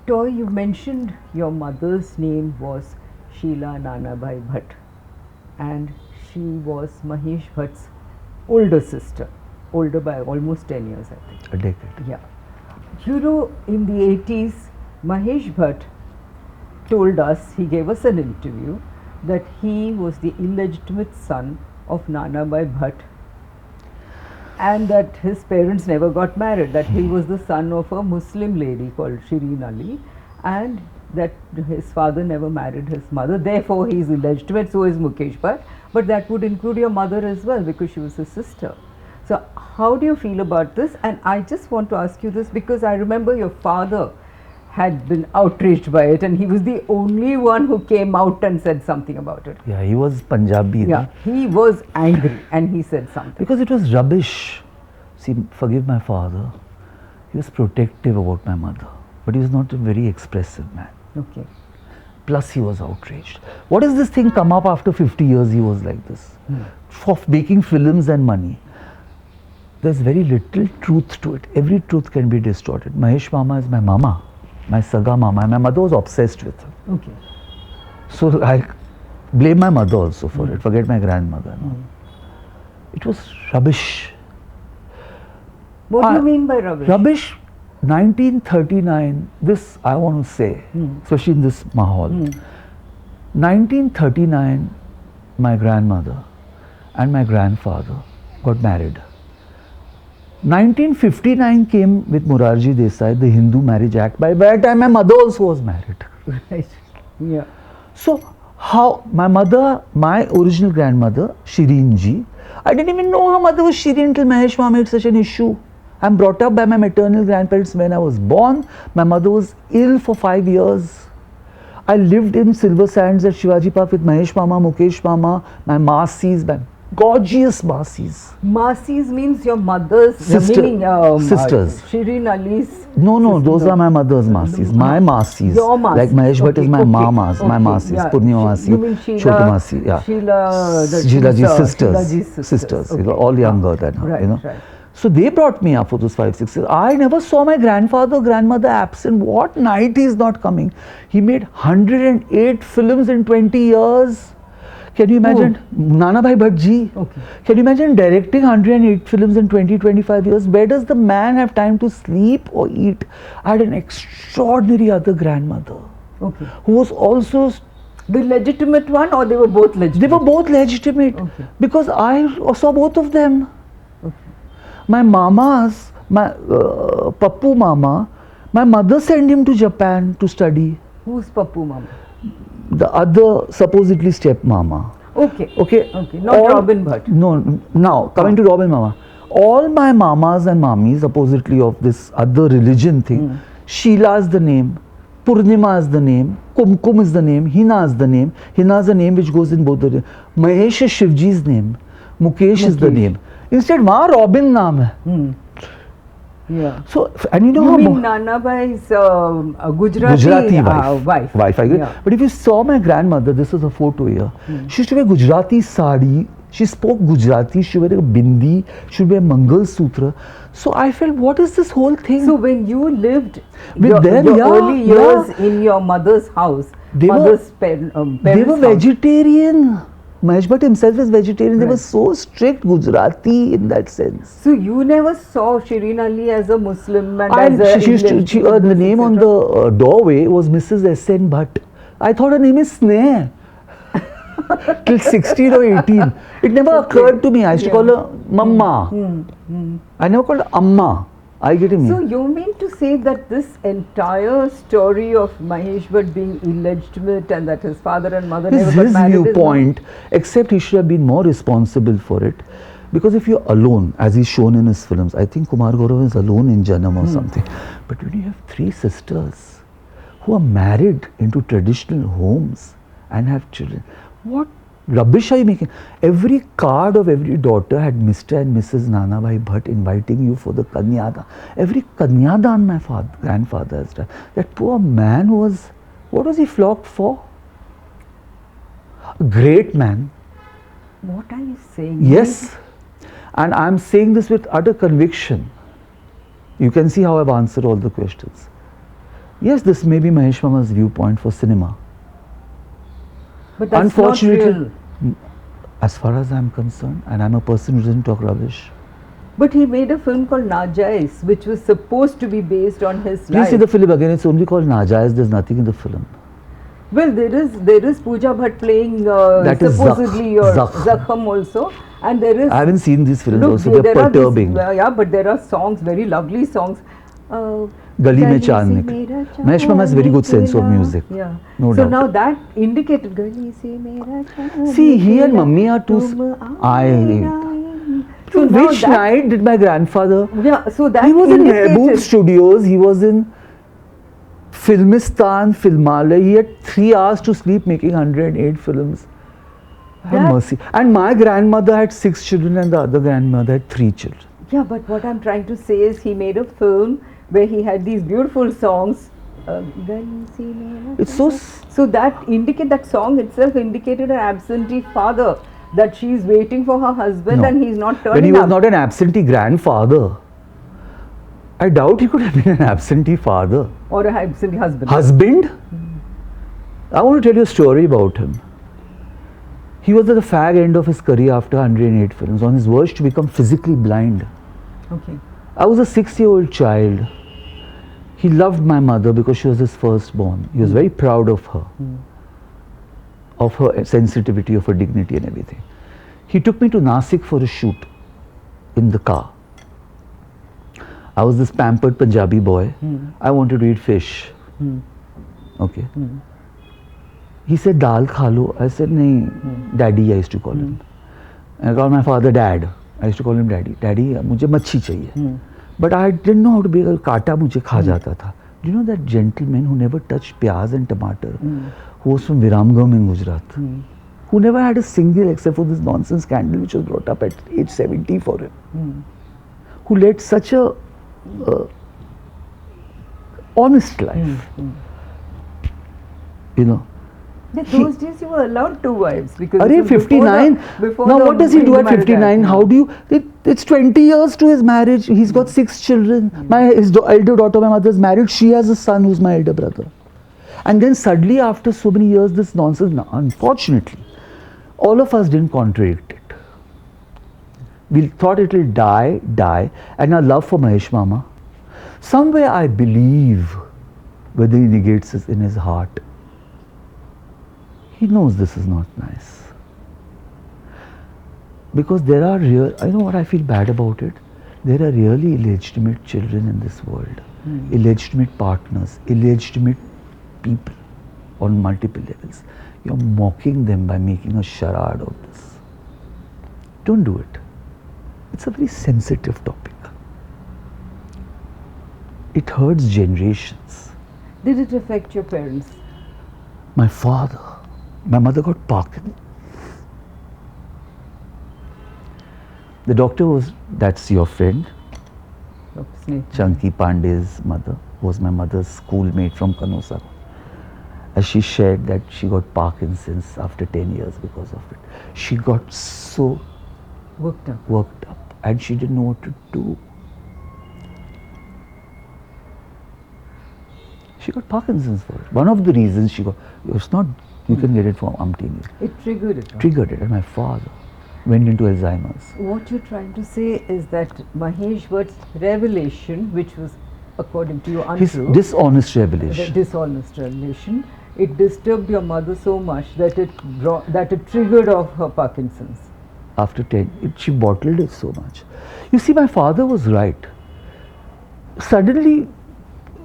Toy, you mentioned your mother's name was Sheila Nanabai Bhatt, and she was Mahesh Bhatt's older sister, older by almost 10 years, I think. A decade. Yeah. You know, in the 80s, Mahesh Bhatt told us, he gave us an interview, that he was the illegitimate son of Nanabai Bhatt, and that his parents never got married, that he was the son of a Muslim lady called Shireen Ali, and that his father never married his mother, therefore he is illegitimate, so is Mukesh Bhatt, but that would include your mother as well because she was his sister. So how do you feel about this? And I just want to ask you this because I remember your father had been outraged by it, and he was the only one who came out and said something about it. Yeah, he was Punjabi. Yeah, he was angry and he said something. Because it was rubbish. See, forgive my father. He was protective about my mother, but he was not a very expressive man. Okay. Plus, he was outraged. What is this thing come up after 50 years? He was like this for making films and money. There's very little truth to it. Every truth can be distorted. Mahesh Mama is my mama, my saga mama, and my mother was obsessed with her. Okay. So I blame my mother also for it. Forget my grandmother. No? It was rubbish. What do you mean by rubbish? Rubbish. 1939. This I want to say, especially in this mahal. 1939, my grandmother and my grandfather got married. 1959 came with Morarji Desai, the Hindu Marriage Act. By that time, my mother also was married. Right. Yeah. So, how my mother, my original grandmother, Shireen Ji, I didn't even know her mother was Shireen till Mahesh Mama made such an issue. I'm brought up by my maternal grandparents when I was born. My mother was ill for 5 years. I lived in Silver Sands at Shivaji Park with Mahesh Mama, Mukesh Mama, my Masis, my gorgeous Masis. Masis means your mother's Sister, sisters. Shireen Ali's. No, those are my mother's Masis. My Masis. Your Masis. Like Mahesh Bhatt is my Mamas, my Masis. Yeah. Purniya Masi, You mean Sheila, Choti Masi. Yeah. Sheila's sisters. Sisters. Okay. All younger than her. Right, you know. right. So they brought me up for those 5-6 years. I never saw my grandfather, grandmother absent. What night he is not coming? He made 108 films in 20 years. Can you imagine? Nanabai Bhatt ji. Okay. Can you imagine directing 108 films in 20-25 years? Where does the man have time to sleep or eat? I had an extraordinary other grandmother. Okay. Who was also the legitimate one, or they were both legitimate? They were both legitimate. Okay. Because I saw both of them. Okay. My mamas, my Pappu Mama, my mother sent him to Japan to study. Who's Pappu Mama? The other supposedly step mama. Okay. Okay. Okay. Not Robin Bhatt. No. Now coming to Robin Mama, all my mamas and mammies supposedly of this other religion thing. Sheila is the name, Purnima is the name, Kumkum is the name, Hina is the name. Hina is a name which goes in both the. Mahesh is Shivji's name. Mukesh is the name. Instead, वहाँ Robin नाम है. Yeah. So, and you know you how mean Nanabai's Gujarati wife. I agree. Yeah. But if you saw my grandmother, this is a photo here. She used to wear Gujarati sari. She spoke Gujarati. She would wear a bindi. She would wear Mangal Sutra. So I felt, what is this whole thing? So when you lived with them, your early years in your mother's house, they were vegetarian. Mahesh Bhatt himself is vegetarian. Right. They were so strict Gujarati in that sense. So you never saw Shireen Ali as a Muslim and as a the name on the doorway was Mrs. S.N. Bhatt. I thought her name is Sneh. Till 16 or 18. It never occurred to me. I used to call her Mamma. I never called her Amma. I get him. So you mean to say that this entire story of Mahesh Bhatt being illegitimate and that his father and mother never got married is his viewpoint, except he should have been more responsible for it. Because if you're alone, as he's shown in his films, I think Kumar Gaurav is alone in Janam or something. But when you have 3 sisters who are married into traditional homes and have children, what rubbish are you making? Every card of every daughter had Mr. and Mrs. Nanabai Bhatt inviting you for the Kanyadan. Every Kanyadan my grandfather has done. That poor man was, what was he flocked for? A great man. What are you saying? Yes. And I am saying this with utter conviction. You can see how I have answered all the questions. Yes, this may be Mahesh Mama's viewpoint for cinema. But that's Unfortunately, not real. as far as I'm concerned, and I'm a person who doesn't talk rubbish. But he made a film called Najais, which was supposed to be based on his Please life. see the film again. It's only called Najais. There's nothing in the film. Well, there is Pooja Bhatt playing That is supposedly Zakham also, and there is. I haven't seen these films Look, also. They're are these, perturbing. yeah, but there are songs, very lovely songs. Gully Mein Chand Nikla. Mahesh Mama has very good sense of music. Yeah. No so doubt. now that indicated Gully se mera chand See, he and nikla, Mummy are two. tum I. So So now which that- night did my grandfather? Yeah, so that He was in indicated. Mehboob Studios. He was in Filmistan, Filmalay. He had 3 hours to sleep making 108 films. Have That- mercy. And my grandmother had 6 children and the other grandmother had 3 children. Yeah, but what I'm trying to say is he made a film where he had these beautiful songs. Gully se mera It's so... So that song itself indicated an absentee father, that she's waiting for her husband No. and he's not turning When he was up. not an absentee grandfather, I doubt he could have been an absentee father. Or a absentee husband. Husband? I want to tell you a story about him. He was at the fag end of his career after 108 films, on his verge to become physically blind. Okay. I was a 6-year-old child. He loved my mother because she was his firstborn. He was very proud of her sensitivity, of her dignity and everything. He took me to Nasik for a shoot in the car. I was this pampered Punjabi boy. I wanted to eat fish. Okay. He said, dal kha lo. I said, nahi, daddy, I used to call him. I called my father dad. I used to call him daddy. Daddy, mujhe machhi chahiye. But I didn't know how to be a kata mujhe kha jata tha. Do you know that gentleman who never touched pyaz and tomato, who was from Viramgam in Gujarat, who never had a single except for this nonsense scandal which was brought up at age 70 for him, who led such a honest life, you know. Yeah, those days you were allowed 2 wives because Arey, it was 59. before Now the what does he do at Marriage 59? Act. How do you? It's 20 years to his marriage. He's got 6 children. His elder daughter, my mother, is married. She has a son who's my elder brother. And then suddenly, after so many years, this nonsense. Now, unfortunately, all of us didn't contradict it. We thought it will die. And our love for Mahesh Mama, somewhere I believe, whether he negates it in his heart, he knows this is not nice. Because there are I know what I feel bad about it. There are really illegitimate children in this world. Illegitimate partners, illegitimate people on multiple levels. You're mocking them by making a charade of this. Don't do it. It's a very sensitive topic. It hurts generations. Did it affect your parents? My father, my mother got Parkinson's. The doctor was, that's your friend, Chunky Pandey's mother, was my mother's schoolmate from Kanosa. As she shared that she got Parkinson's after 10 years because of it. She got so worked up and she didn't know what to do. She got Parkinson's for it. One of the reasons she got, it's not, you can get it from umpteen. It triggered it. Triggered it, and my father went into Alzheimer's. What you're trying to say is that Mahesh Bhatt's revelation, which was according to you His untrue, dishonest the revelation. dishonest revelation, it disturbed your mother so much that it triggered off her Parkinson's. After 10, she bottled it so much. You see, my father was right. Suddenly,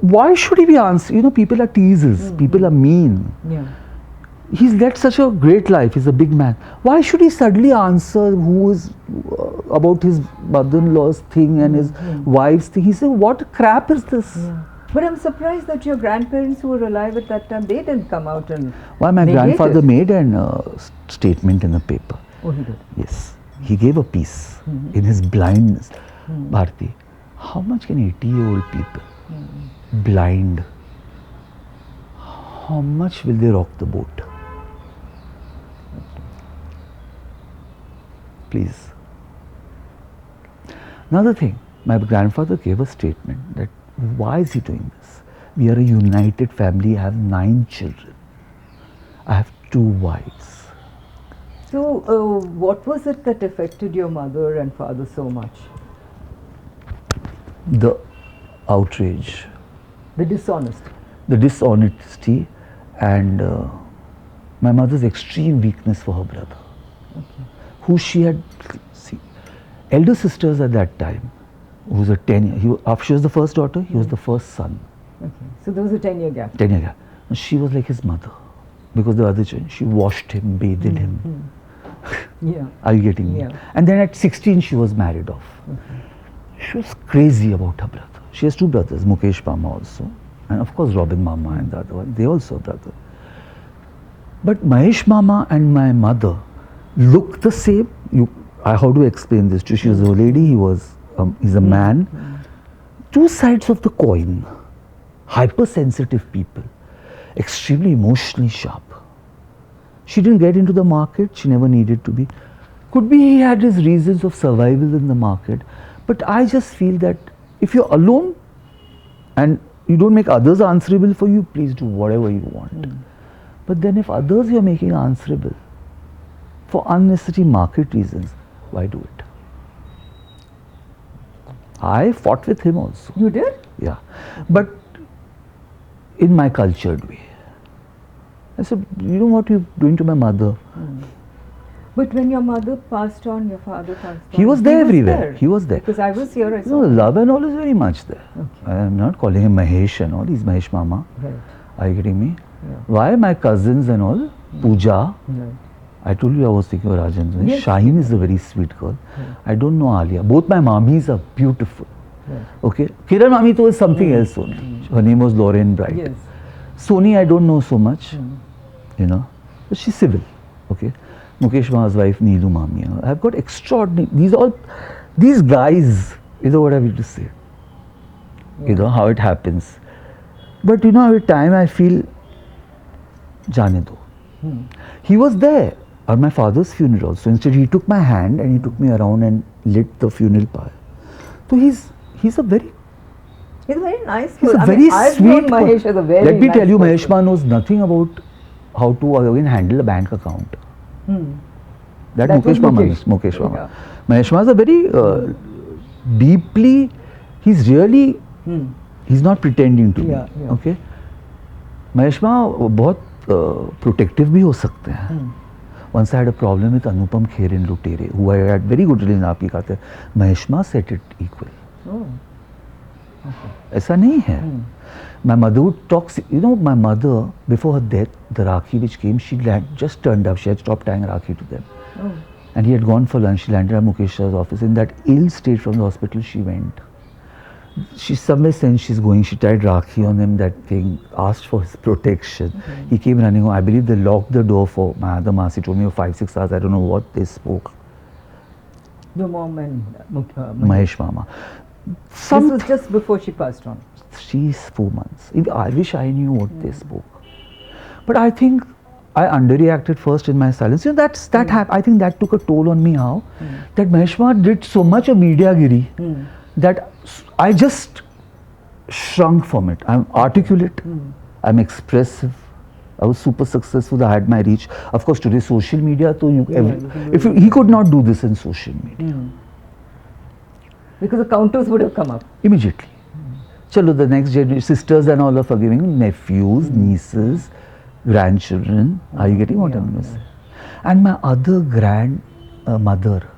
why should he be answering? You know, people are teasers, people are mean. Yeah. He's led such a great life, he's a big man. Why should he suddenly answer who is about his mother-in-law's thing and his wife's thing? He said, what crap is this? Yeah. But I'm surprised that your grandparents who were alive at that time, they didn't come out and Why, my negate grandfather it. made a statement in the paper. Oh, he did. Yes, he gave a piece in his blindness. Bharti, how much can 80-year-old people, blind, how much will they rock the boat? Please. Another thing, my grandfather gave a statement that why is he doing this? We are a united family. I have 9 children. I have 2 wives. So, what was it that affected your mother and father so much? The outrage, The dishonesty. the dishonesty, and my mother's extreme weakness for her brother, who she had, elder sisters at that time, who was a 10, after she was the first daughter, he was the first son. Okay. So there was a 10-year gap. 10 year gap. And she was like his mother, because the other children, she washed him, bathed him. Yeah. Are you getting me? Yeah. And then at 16 she was married off. She was crazy about her brother. She has 2 brothers, Mukesh Mama also, and of course Robin Mama and the other one. They also a brother. But Mahesh Mama and my mother look the same. How do I explain this to you? She was a lady, he's a man. 2 sides of the coin. Hypersensitive people, extremely emotionally sharp. She didn't get into the market, she never needed to be. Could be he had his reasons of survival in the market, but I just feel that if you're alone and you don't make others answerable for you, please do whatever you want. But then if others you're making answerable for unnecessary market reasons, why do it? I fought with him also. You did? Yeah. But in my cultured way. I said, you know what you're doing to my mother? But when your mother passed on, your father passed on. He was there everywhere. He was there. Because I was here, I No, saw. love and all is very much there. Okay. I am not calling him Mahesh and all. He's Mahesh Mama. Right. Are you getting me? Yeah. Why my cousins and all? Pooja. Right. I told you I was thinking of Rajan. Yes. Shaheen is a very sweet girl. I don't know Alia. Both my mommies are beautiful. Right. Okay. Kiran Mami to was something else only. Her name was Lehren Retro. Yes. Soni I don't know so much. You know. But she's civil. Okay. Mukesh Maha's wife, Neelu Mami. You know. I've got extraordinary. These guys, you know what I mean to say. You know how it happens. But you know, every time I feel, Jane do. He was there at my father's funeral. So instead, he took my hand and he took me around and lit the funeral pyre. So he's a very He's a very nice He's person. a very I've sweet known Mahesh as a very Let me nice tell you, person. Mahesh Ma knows nothing about how to again handle a bank account. That That was Mukesh Mama Mukesh. knows. Mukesh Mama. Yeah. Mahesh Ma is a very deeply, he's really, he's not pretending to Yeah, be. yeah. Okay. Mahesh Ma बहुत protective भी हो सकते हैं. Once I had a problem with Anupam Kher in Lutere, who I had very good relationship आपकी कहते हैं. Mahesh Ma set it equal. Oh. ऐसा नहीं है. My mother would talk, you know, my mother, before her death, the Rakhi which came, she just turned up, she had stopped tying Rakhi to them. Oh. And he had gone for lunch, she landed at Mukesh Shah's office. In that ill state from the hospital, she went. She somewhere sensed she's going, she tied Rakhi on him, that thing, asked for his protection. He came running home. I believe they locked the door for my other Masi, told me for 5-6 hours, I don't know what they spoke. Your mom and Mahesh Mama. This was just before she passed on. She's 4 months. I wish I knew what they spoke. But I think I underreacted first in my silence. You know, I think that took a toll on me. How? That Mahesh Ma did so much of media-giri that I just shrunk from it. I'm articulate. I'm expressive. I was super successful. I had my reach. Of course, today social media, he could not do this in social media. Because the counters would have come up. Immediately. Chalo, the next generation, sisters and all are forgiving, nephews, nieces, grandchildren. Are you getting what I'm going to say? And my other grandmother,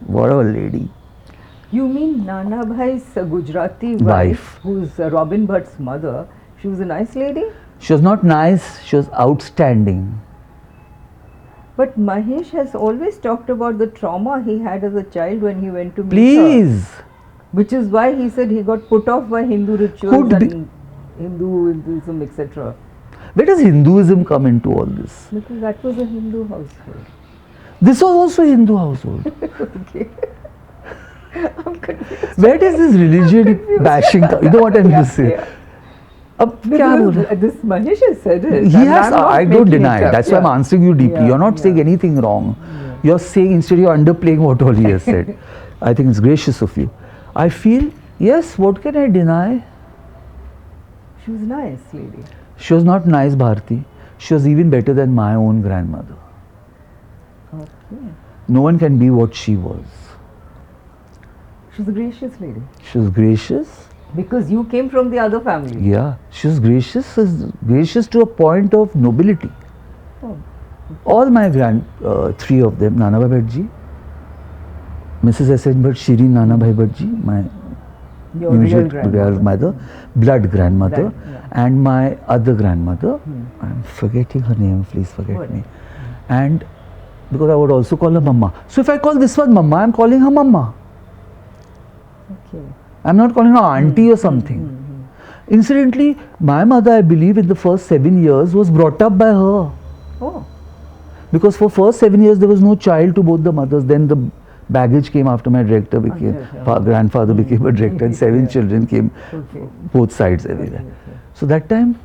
what a lady. You mean Nana Bhai's Gujarati wife, who's Robin Bhatt's mother, she was a nice lady? She was not nice, she was outstanding. But Mahesh has always talked about the trauma he had as a child when he went to meet her. Please. Which is why he said he got put off by Hindu rituals and Hinduism, etc. Where does Hinduism come into all this? Because that was a Hindu household. This was also a Hindu household. Okay. I'm confused. Where does this religion bashing come? You know what I'm going to say? This Mahesh has said it. Yes, I don't deny it. That's why I'm answering you deeply. Yeah, You're not saying anything wrong. You're saying, instead you're underplaying what all he has said. I think it's gracious of you. I feel, yes, what can I deny? She was nice lady. She was not nice, Bharti. She was even better than my own grandmother. Okay. No one can be what she was. She was a gracious lady. She was gracious. Because you came from the other family. Yeah, she was gracious to a point of nobility. Oh. All my three of them, Nana Bhai Bhatt ji, Mrs. S.N. Bhatt, Shirin Nana Bhai Bhatt ji, my Your real immediate grandmother. blood grandmother, Yeah. and my other grandmother. I'm forgetting her name, please forget What? me. And because I would also call her Mama. So if I call this one Mama, I'm calling her Mama. Okay. I'm not calling her auntie or something. Incidentally, my mother, I believe, in the first 7 years was brought up by her. Oh. Because for first 7 years there was no child to both the mothers. Then the baggage came after my director became, grandfather became a director, and 7 children came, Okay. both sides everywhere. Okay. So that time,